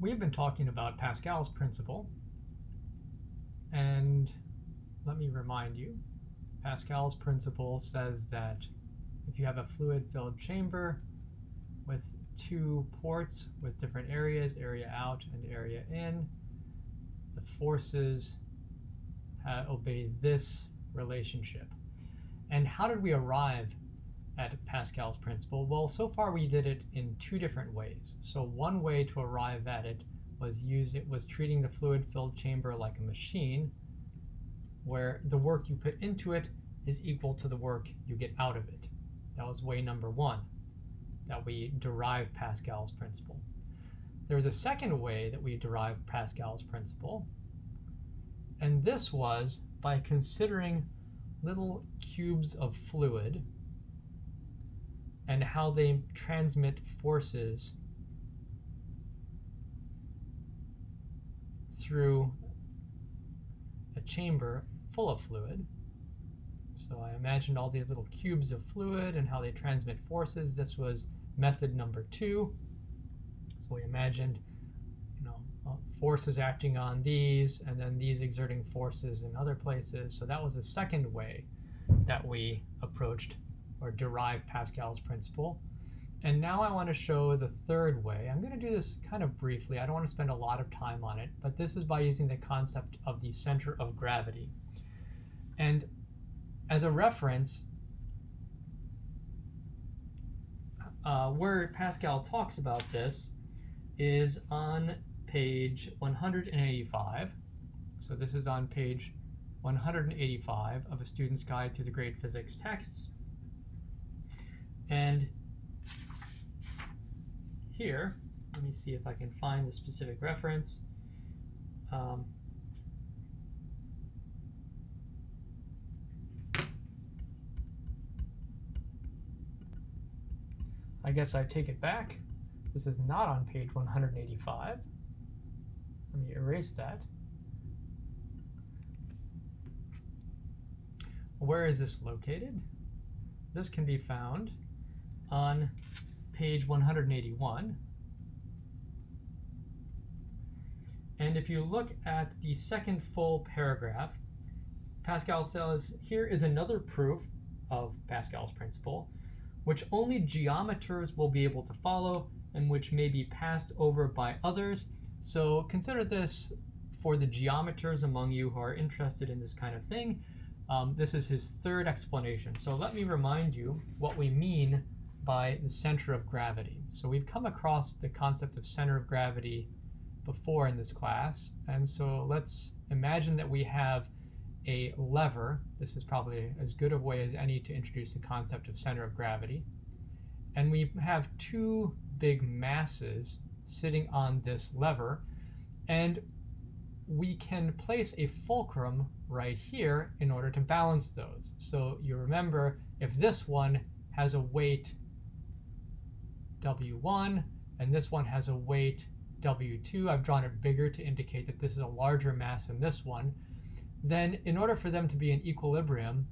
We've been talking about Pascal's principle, and let me remind you, Pascal's principle says that if you have a fluid-filled chamber with two ports with different areas, area out and area in, the forces obey this relationship. And how did we arrive at Pascal's principle? Well, so far we did it in two different ways. So one way to arrive at it was treating the fluid-filled chamber like a machine, where the work you put into it is equal to the work you get out of it. That was way number one that we derived Pascal's principle. There was a second way that we derived Pascal's principle, and this was by considering little cubes of fluid and how they transmit forces through a chamber full of fluid. So I imagined all these little cubes of fluid and how they transmit forces. This was method number two. So we imagined, forces acting on these, and then these exerting forces in other places. So that was the second way that we approached or derived Pascal's principle. And now I want to show the third way. I'm going to do this kind of briefly. I don't want to spend a lot of time on it, but this is by using the concept of the center of gravity. And as a reference, where Pascal talks about this is on page 185. So this is on page 185 of A Student's Guide to the Great Physics Texts. And here, let me see if I can find the specific reference. I guess I take it back. This is not on page 185. Let me erase that. Where is this located? This can be found on page 181. And if you look at the second full paragraph, Pascal says, here is another proof of Pascal's principle, which only geometers will be able to follow and which may be passed over by others. So consider this for the geometers among you who are interested in this kind of thing. This is his third explanation. So let me remind you what we mean by the center of gravity. So we've come across the concept of center of gravity before in this class. And so let's imagine that we have a lever. This is probably as good a way as any to introduce the concept of center of gravity. And we have two big masses sitting on this lever, and we can place a fulcrum right here in order to balance those. So you remember, if this one has a weight W1 and this one has a weight W2, I've drawn it bigger to indicate that this is a larger mass than this one, then in order for them to be in equilibrium,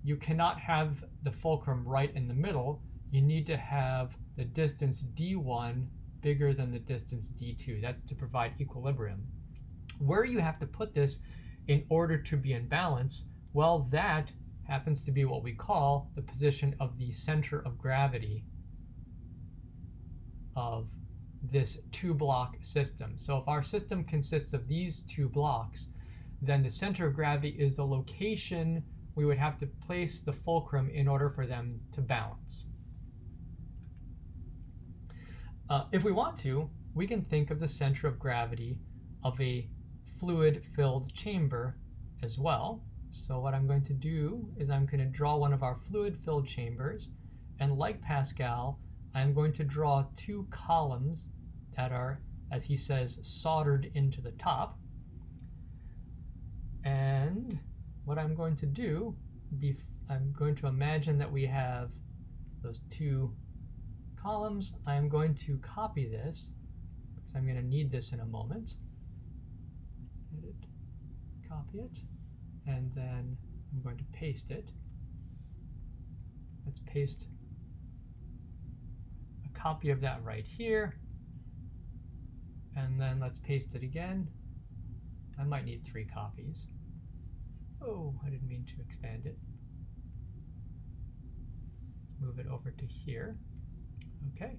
you cannot have the fulcrum right in the middle. You need to have the distance d1 bigger than the distance d2. That's to provide equilibrium. Where you have to put this in order to be in balance, well, that happens to be what we call the position of the center of gravity of this two-block system. So if our system consists of these two blocks, then the center of gravity is the location we would have to place the fulcrum in order for them to balance. If we want to, we can think of the center of gravity of a fluid-filled chamber as well. So what I'm going to do is I'm going to draw one of our fluid-filled chambers, and like Pascal, I'm going to draw two columns that are, as he says, soldered into the top. And what I'm going to do, I'm going to imagine that we have those two columns. I'm going to copy this because I'm going to need this in a moment. Edit, copy it, and then I'm going to paste it. Let's paste a copy of that right here. And then let's paste it again. I might need 3 copies. Oh, I didn't mean to expand it. Let's move it over to here. Okay.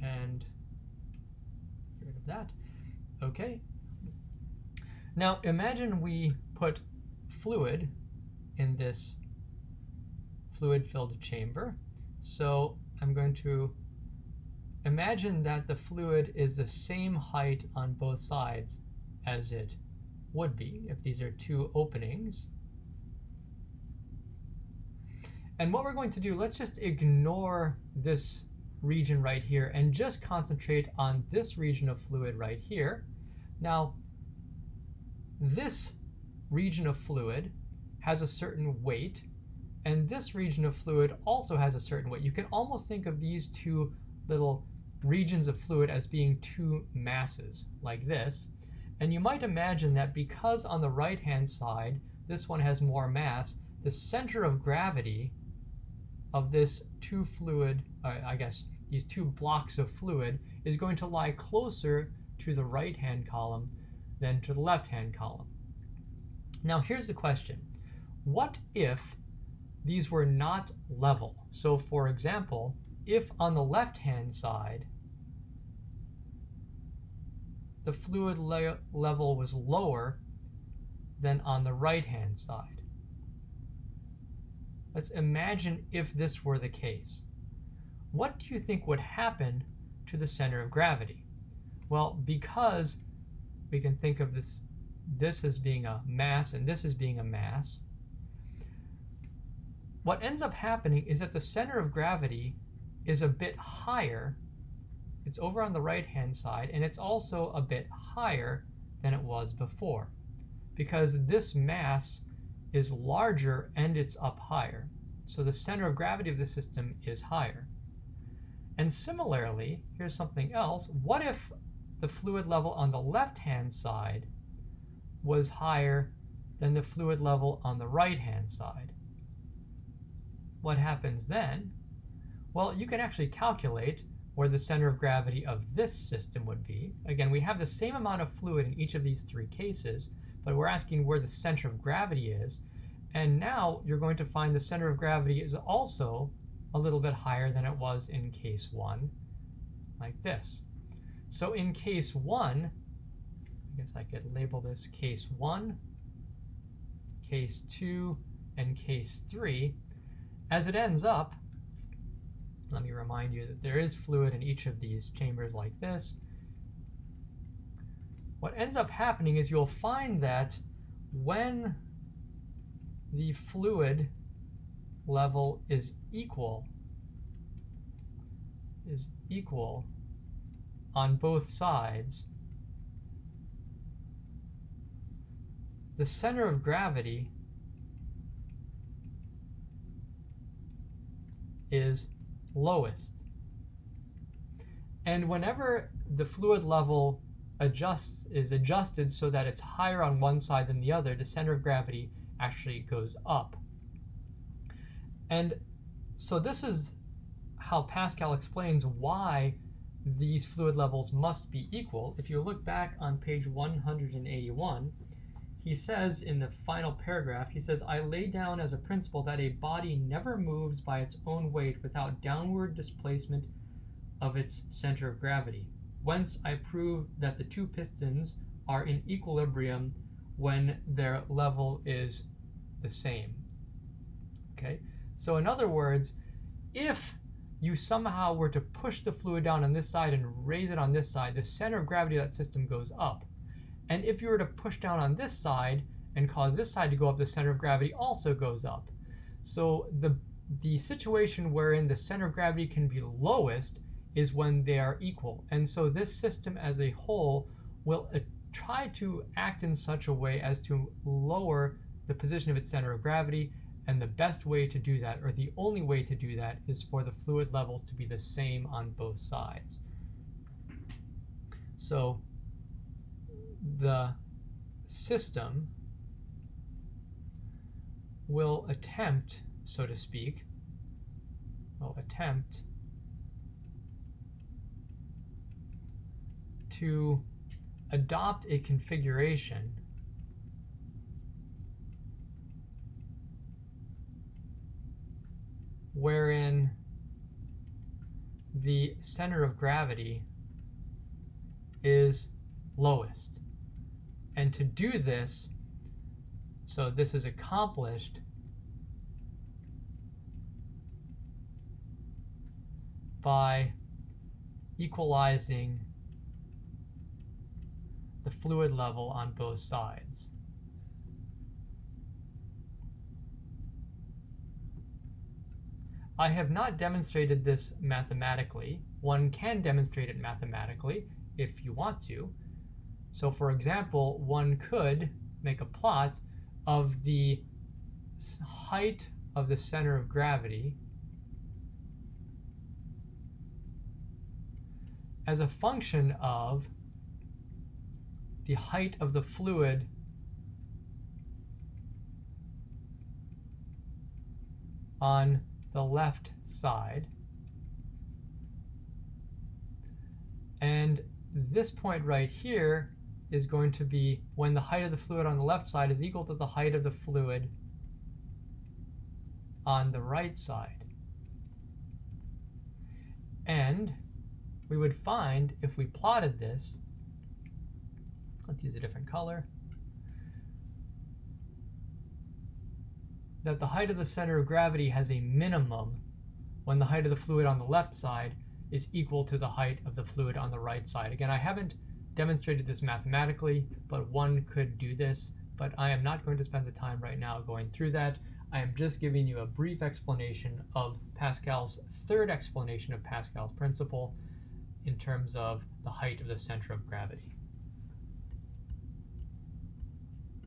And get rid of that. Okay. Now imagine we put fluid in this fluid-filled chamber. So I'm going to imagine that the fluid is the same height on both sides as it would be if these are 2 openings. And what we're going to do, let's just ignore this region right here and just concentrate on this region of fluid right here. Now, this region of fluid has a certain weight, and this region of fluid also has a certain weight. You can almost think of these 2 little regions of fluid as being 2 masses, like this. And you might imagine that because on the right-hand side, this one has more mass, the center of gravity of this these 2 blocks of fluid is going to lie closer to the right-hand column than to the left-hand column. Now here's the question. What if these were not level? So for example, if on the left-hand side the fluid level was lower than on the right-hand side. Let's imagine if this were the case. What do you think would happen to the center of gravity? Well, because we can think of this as being a mass and this as being a mass, what ends up happening is that the center of gravity is a bit higher. It's over on the right-hand side, and it's also a bit higher than it was before, because this mass is larger and it's up higher. So the center of gravity of the system is higher. And similarly, here's something else. What if the fluid level on the left-hand side was higher than the fluid level on the right-hand side? What happens then? Well, you can actually calculate where the center of gravity of this system would be. Again, we have the same amount of fluid in each of these 3 cases, but we're asking where the center of gravity is. And now you're going to find the center of gravity is also a little bit higher than it was in case 1, like this. So in case 1, I guess I could label this case 1, case 2, and case 3. As it ends up, let me remind you that there is fluid in each of these chambers like this. What ends up happening is you'll find that when the fluid level is equal on both sides, the center of gravity is lowest. And whenever the fluid level is adjusted so that it's higher on one side than the other, the center of gravity actually goes up. And so this is how Pascal explains why these fluid levels must be equal. If you look back on page 181, he says in the final paragraph, he says, "I lay down as a principle that a body never moves by its own weight without downward displacement of its center of gravity. Whence I prove that the 2 pistons are in equilibrium when their level is the same." Okay, so in other words, if you somehow were to push the fluid down on this side and raise it on this side, the center of gravity of that system goes up. And if you were to push down on this side and cause this side to go up, the center of gravity also goes up. So the situation wherein the center of gravity can be lowest is when they are equal. And so this system as a whole will try to act in such a way as to lower the position of its center of gravity. And the best way to do that, or the only way to do that, is for the fluid levels to be the same on both sides. So the system will attempt, so to speak, to adopt a configuration wherein the center of gravity is lowest. And to do this, so this is accomplished by equalizing the fluid level on both sides. I have not demonstrated this mathematically. One can demonstrate it mathematically if you want to. So for example, one could make a plot of the height of the center of gravity as a function of the height of the fluid on the left side. And this point right here is going to be when the height of the fluid on the left side is equal to the height of the fluid on the right side. And we would find, if we plotted this, let's use a different color, that the height of the center of gravity has a minimum when the height of the fluid on the left side is equal to the height of the fluid on the right side. Again, I haven't demonstrated this mathematically, but one could do this, but I am not going to spend the time right now going through that. I am just giving you a brief explanation of Pascal's third explanation of Pascal's principle in terms of the height of the center of gravity.